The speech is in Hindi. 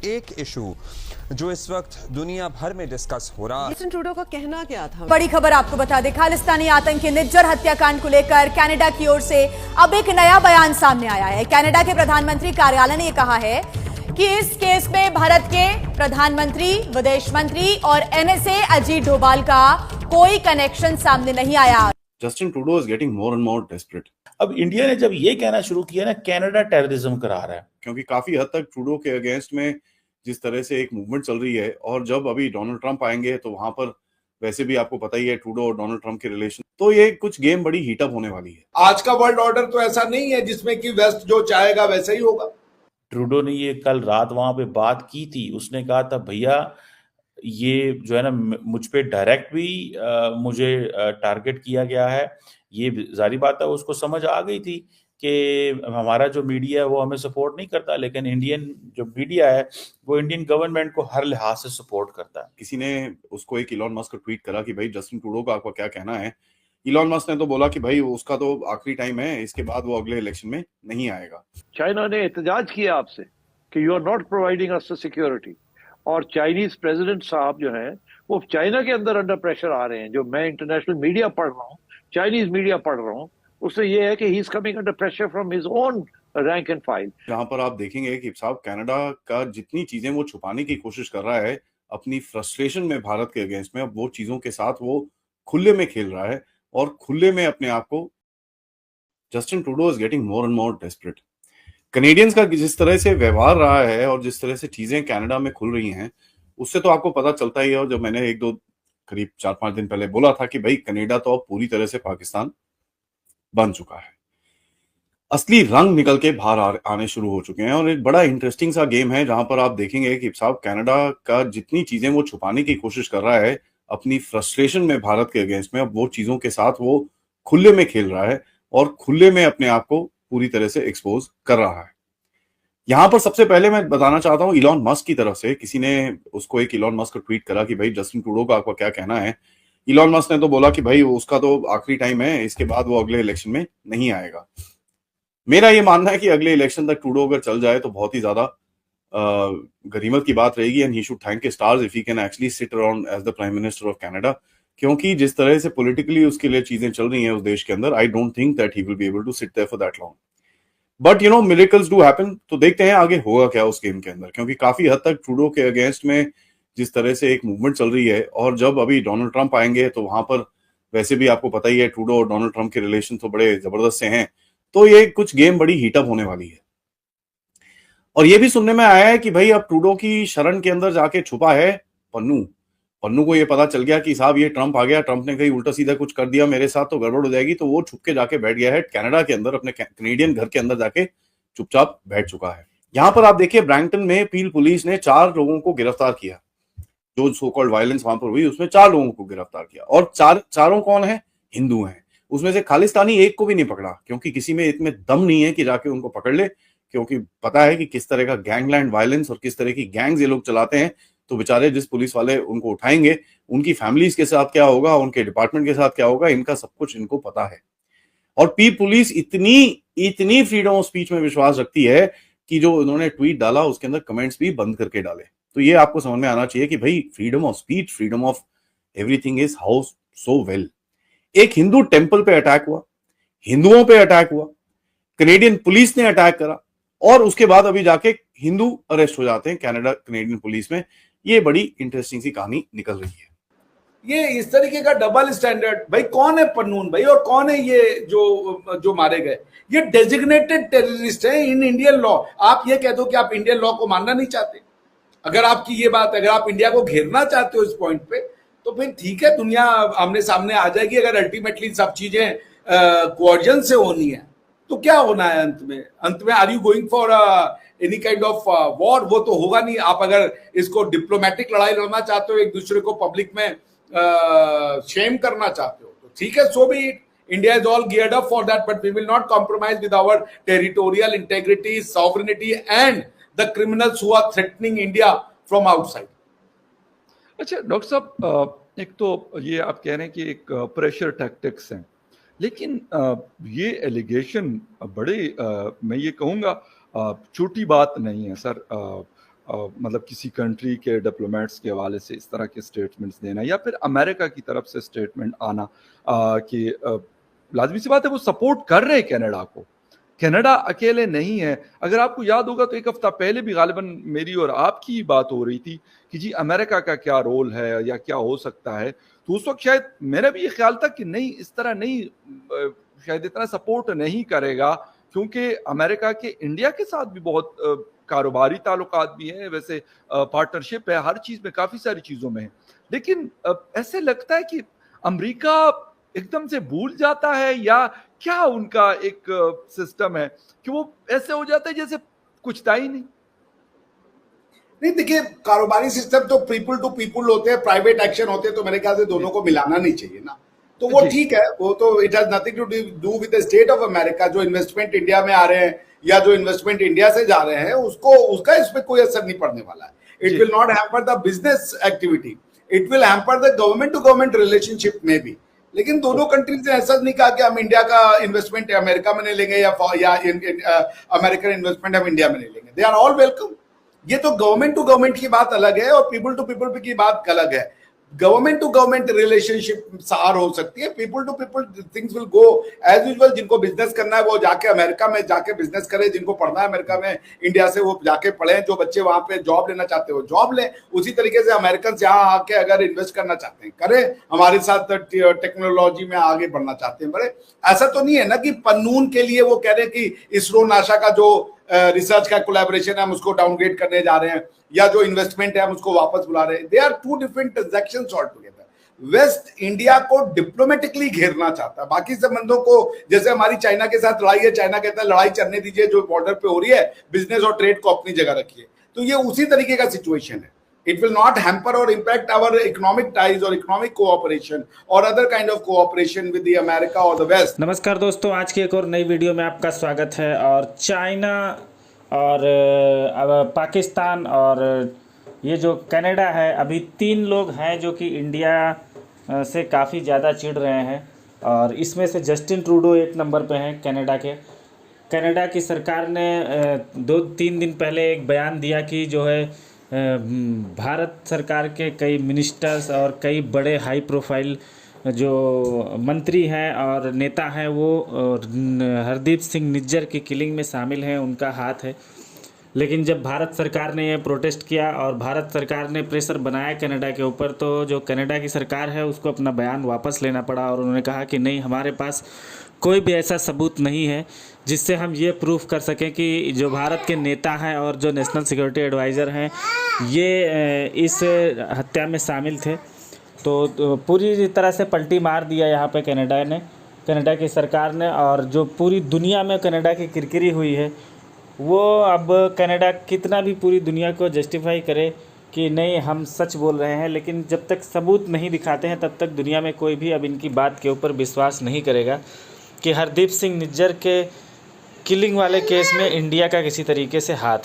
एक इशू जो इस वक्त दुनिया भर में डिस्कस हो रहा है। जस्टिन ट्रूडो का कहना क्या था? बड़ी खबर आपको बता दें, खालिस्तानी आतंकी निज्जर हत्याकांड को लेकर कनाडा की ओर से अब एक नया बयान सामने आया है। कनाडा के प्रधानमंत्री कार्यालय ने यह कहा है कि इस केस में भारत के प्रधानमंत्री, विदेश मंत्री और एनएसए अजीत डोभाल का कोई कनेक्शन सामने नहीं आया। Justin Trudeau is getting more and more desperate. अब इंडिया ने जब ये कहना शुरू किया ना, कनाडा टेररिज्म करा रहा है, क्योंकि काफी हद तक ट्रूडो के अगेंस्ट में जिस तरह से एक मूवमेंट चल रही है, और जब अभी डोनाल्ड ट्रंप आएंगे तो वहां पर वैसे भी आपको पता ही है ट्रूडो और डोनाल्ड ट्रंप के रिलेशन, तो ये कुछ गेम बड़ी हीटअप होने वाली है। आज का वर्ल्ड ऑर्डर तो ऐसा नहीं है जिसमें कि वेस्ट जो चाहेगा वैसा ही होगा। ट्रूडो ने ये कल रात वहां पे बात की थी। उसने कहा था भैया ये जो है ना, मुझ पे डायरेक्ट भी मुझे टारगेट किया गया है। ये जारी बात है, उसको समझ आ गई थी कि हमारा जो मीडिया है वो हमें सपोर्ट नहीं करता, लेकिन इंडियन जो मीडिया है वो इंडियन गवर्नमेंट को हर लिहाज से सपोर्ट करता है। किसी ने उसको एक इलॉन मस्क को ट्वीट करा कि भाई जस्टिन ट्रूडो का आपका क्या कहना है। इलॉन मस्क ने तो बोला कि भाई उसका तो आखिरी टाइम है, इसके बाद वो अगले इलेक्शन में नहीं आएगा। चाइना ने एहतजाज किया आपसे कि you are not providing us security, और चाइनीज प्रेसिडेंट साहब जो हैं वो चाइना के अंदर अंडर प्रेशर आ रहे हैं। जो मैं इंटरनेशनल मीडिया पढ़ रहा हूँ, चाइनीज मीडिया पढ़ रहा हूँ, उससे ये है कि he is coming under pressure from his own rank and file. जहां पर आप देखेंगे कि साहब कनाडा का जितनी चीजें वो छुपाने की कोशिश कर रहा है अपनी फ्रस्ट्रेशन में भारत के अगेंस्ट में, अब वो चीजों के साथ वो खुले में खेल रहा है और खुले में अपने आप को। Justin Trudeau is getting more and more desperate. Canadians का जिस तरह से व्यवहार रहा है और जिस तरह से चीजें कनाडा में खुल रही हैं, उससे तो आपको पता चलता ही है। और जब मैंने करीब 4-5 दिन पहले बोला था कि भाई कनाडा तो अब पूरी तरह से पाकिस्तान बन चुका है, असली रंग निकल के बाहर आने शुरू हो चुके हैं। और एक बड़ा इंटरेस्टिंग सा गेम है जहां पर आप देखेंगे कि साहब कनाडा का जितनी चीजें वो छुपाने की कोशिश कर रहा है अपनी फ्रस्ट्रेशन में भारत के अगेंस्ट में, अब वो चीजों के साथ वो खुले में खेल रहा है और खुले में अपने आप को पूरी तरह से एक्सपोज कर रहा है। यहां पर सबसे पहले मैं बताना चाहता हूं इलॉन मस्क की तरफ से, किसी ने उसको एक इलॉन मस्क को ट्वीट करा कि भाई जस्टिन ट्रूडो का आपका क्या कहना है। इलॉन मस्क ने तो बोला कि भाई उसका तो आखिरी टाइम है, इसके बाद वो अगले इलेक्शन में नहीं आएगा। मेरा ये मानना है कि अगले इलेक्शन तक ट्रूडो अगर चल जाए तो बहुत ही ज्यादा गनीमत की बात रहेगी, and he should thank his stars if he can actually sit around as the prime minister of Canada. क्योंकि जिस तरह से पॉलिटिकली उसके लिए चीजें चल रही हैं उस देश के अंदर, I don't think that he will be able to sit there for that long. But you know, miracles do happen. तो देखते हैं आगे होगा क्या उस गेम के अंदर, क्योंकि काफी हद तक ट्रूडो के अगेंस्ट में जिस तरह से एक मूवमेंट चल रही है, और जब अभी डोनाल्ड ट्रंप आएंगे तो वहां पर वैसे भी आपको पता ही है ट्रूडो और डोनाल्ड ट्रंप के रिलेशन तो बड़े जबरदस्त से हैं, तो ये कुछ गेम बड़ी हीटअप होने वाली है। और ये भी सुनने में आया है कि भाई अब ट्रूडो की शरण के अंदर जाके छुपा है पन्नू को ये पता चल गया कि साहब ये ट्रंप आ गया, ट्रंप ने कहीं उल्टा सीधा कुछ कर दिया मेरे साथ तो गड़बड़ हो जाएगी, तो वो छुप के जाके बैठ गया है कनाडा के अंदर, अपने कैनेडियन घर के अंदर जाके चुपचाप बैठ चुका है। यहां पर आप देखिए ब्रैम्पटन में पील पुलिस ने 4 लोगों को गिरफ्तार किया। जो सो कॉल्ड वायलेंस वहां पर हुई उसमें 4 लोगों को गिरफ्तार किया, और चारों कौन है? हिंदू हैं। उसमें से खालिस्तानी एक को भी नहीं पकड़ा, क्योंकि किसी में इतने दम नहीं है कि जाके उनको पकड़ ले, क्योंकि पता है कि किस तरह का गैंगलैंड वायलेंस और किस तरह की गैंग्स ये लोग चलाते हैं। तो बेचारे जिस पुलिस वाले उनको उठाएंगे उनकी फैमिलीज के साथ क्या होगा, उनके डिपार्टमेंट के साथ क्या होगा, इनका सब कुछ इनको पता है। और पी पुलिस इतनी फ्रीडम ऑफ स्पीच में विश्वास रखती है कि जो उन्होंने ट्वीट डाला उसके अंदर कमेंट्स भी बंद करके डाले। तो ये आपको समझ में आना चाहिए कि भाई freedom of speech, freedom of everything is how so well. एक हिंदू टेंपल पे अटैक हुआ, हिंदुओं पे अटैक हुआ, कनेडियन पुलिस ने अटैक करा, और उसके बाद अभी जाके हिंदू अरेस्ट हो जाते हैं कनेडियन पुलिस में। ये बड़ी इंटरेस्टिंग सी कहानी निकल रही है। ये इस तरीके का डबल स्टैंडर्ड, भाई कौन है पन्नून भाई, और कौन है ये जो मारे गए? ये डेजिग्नेटेड टेररिस्ट है इन इंडियन लॉ। आप ये कह दो कि आप इंडियन लॉ को मानना नहीं चाहते। अगर आपकी ये बात, अगर आप इंडिया को घेरना चाहते हो इस पॉइंट पे, तो फिर ठीक है, दुनिया आमने सामने आ जाएगी। अगर अल्टीमेटली सब चीजें कोऑर्जन से होनी है तो क्या होना है अंत में are you going for any kind of war? वो तो होगा नहीं। आप अगर इसको डिप्लोमेटिक लड़ाई लड़ना चाहते हो, एक दूसरे को पब्लिक में शेम करना चाहते हो, तो ठीक है, so be it. India is all geared up for that, but we will not compromise with our territorial integrity, sovereignty, and the criminals who are threatening India from outside. अच्छा डॉक्टर साहब, एक तो ये आप कह रहे हैं कि एक प्रेशर टैक्टिक्स हैं, लेकिन ये एलिगेशन बड़े मैं ये कहूँगा छोटी बात नहीं है सर। मतलब किसी कंट्री के डिप्लोमेट्स के हवाले से इस तरह के स्टेटमेंट्स देना या फिर अमेरिका की तरफ से स्टेटमेंट आना कि लाजमी सी बात है वो सपोर्ट कर रहे हैं कनाडा को। कनाडा अकेले नहीं है। अगर आपको याद होगा तो एक हफ्ता पहले भी गालिबन मेरी और आपकी बात हो रही थी कि जी अमेरिका का क्या रोल है या क्या हो सकता है, तो उस वक्त शायद मेरा भी ये ख्याल था कि नहीं, इस तरह नहीं, शायद इतना सपोर्ट नहीं करेगा, क्योंकि अमेरिका के इंडिया के साथ भी बहुत कारोबारी ताल्लुकात भी हैं, वैसे पार्टनरशिप है हर चीज़ में, काफ़ी सारी चीज़ों में है। लेकिन ऐसे लगता है कि अमेरिका एकदम से भूल जाता है या क्या उनका एक सिस्टम है कि वो ऐसे हो जाता है जैसे कुछ था ही नहीं। नहीं, देखिए, कारोबारी सिस्टम तो पीपल टू पीपल होते हैं, प्राइवेट एक्शन होते हैं, तो मेरे ख्याल से दोनों को मिलाना नहीं चाहिए ना। तो वो ठीक है, वो तो it has nothing to do with the state of America. जो इन्वेस्टमेंट इंडिया में आ रहे हैं या जो इन्वेस्टमेंट इंडिया से जा रहे हैं उसको उसका इसमें कोई असर नहीं पड़ने वाला है। It will not hamper the business activity, it will hamper the government to government relationship में भी। लेकिन दोनों कंट्रीज ने ऐसा नहीं कहा कि हम इंडिया का इन्वेस्टमेंट अमेरिका में नहीं लेंगे या अमेरिकन इन्वेस्टमेंट हम इंडिया में नहीं लेंगे। They are all welcome. ये तो गवर्नमेंट टू गवर्नमेंट की बात अलग है और पीपल टू पीपल की बात अलग है। गवर्नमेंट टू गवर्नमेंट रिलेशनशिप सार हो सकती है, people to people things will go as usual. जिनको बिजनेस करना है वो जाके अमेरिका में जाके बिजनेस करे, जिनको पढ़ना है अमेरिका में इंडिया से वो जाके पढ़े, जो बच्चे वहां पे जॉब लेना चाहते हो जॉब लें। उसी तरीके से अमेरिकन यहाँ आके अगर इन्वेस्ट करना चाहते हैं करें, हमारे साथ टेक्नोलॉजी में आगे बढ़ना चाहते हैं बड़े। ऐसा तो नहीं है ना कि पन्नून के लिए वो कह रहे हैं कि इसरो नासा का जो रिसर्च का कोलैबोरेशन है हम उसको डाउनग्रेड करने जा रहे हैं, या जो इन्वेस्टमेंट है हम उसको वापस बुला रहे हैं। They are two different transactions altogether. West India को डिप्लोमेटिकली घेरना चाहता है, बाकी संबंधों को, जैसे हमारी चाइना के साथ लड़ाई है, चाइना कहता है लड़ाई चलने दीजिए, जो बॉर्डर पे हो रही है बिजनेस और ट्रेड को अपनी जगह रखिए। तो ये उसी तरीके का सिचुएशन है। It will not hamper or impact our economic ties or economic cooperation or other kind of cooperation with the America or the West. नमस्कार दोस्तों, आज की एक और नई वीडियो में आपका स्वागत है। और चाइना और पाकिस्तान और ये जो कनाडा है, अभी 3 लोग हैं जो कि इंडिया से काफ़ी ज़्यादा चिढ़ रहे हैं। और इसमें से जस्टिन ट्रूडो 1 नंबर पे हैं कनाडा के। कनाडा की सरकार ने 2-3 दिन पहले एक बयान दिया कि जो है भारत सरकार के कई मिनिस्टर्स और कई बड़े हाई प्रोफाइल जो मंत्री हैं और नेता हैं वो हरदीप सिंह निज्जर की किलिंग में शामिल हैं, उनका हाथ है। लेकिन जब भारत सरकार ने ये प्रोटेस्ट किया और भारत सरकार ने प्रेशर बनाया कनाडा के ऊपर, तो जो कनाडा की सरकार है उसको अपना बयान वापस लेना पड़ा और उन्होंने कहा कि नहीं, हमारे पास कोई भी ऐसा सबूत नहीं है जिससे हम ये प्रूफ कर सकें कि जो भारत के नेता हैं और जो नेशनल सिक्योरिटी एडवाइज़र हैं ये इस हत्या में शामिल थे। तो पूरी तरह से पलटी मार दिया यहाँ पे कनाडा की सरकार ने। और जो पूरी दुनिया में कनाडा की किरकिरी हुई है, वो अब कनाडा कितना भी पूरी दुनिया को जस्टिफाई करे कि नहीं हम सच बोल रहे हैं, लेकिन जब तक सबूत नहीं दिखाते हैं तब तक दुनिया में कोई भी अब इनकी बात के ऊपर विश्वास नहीं करेगा कि हरदीप सिंह निज्जर के किलिंग वाले केस में इंडिया का किसी तरीके से हाथ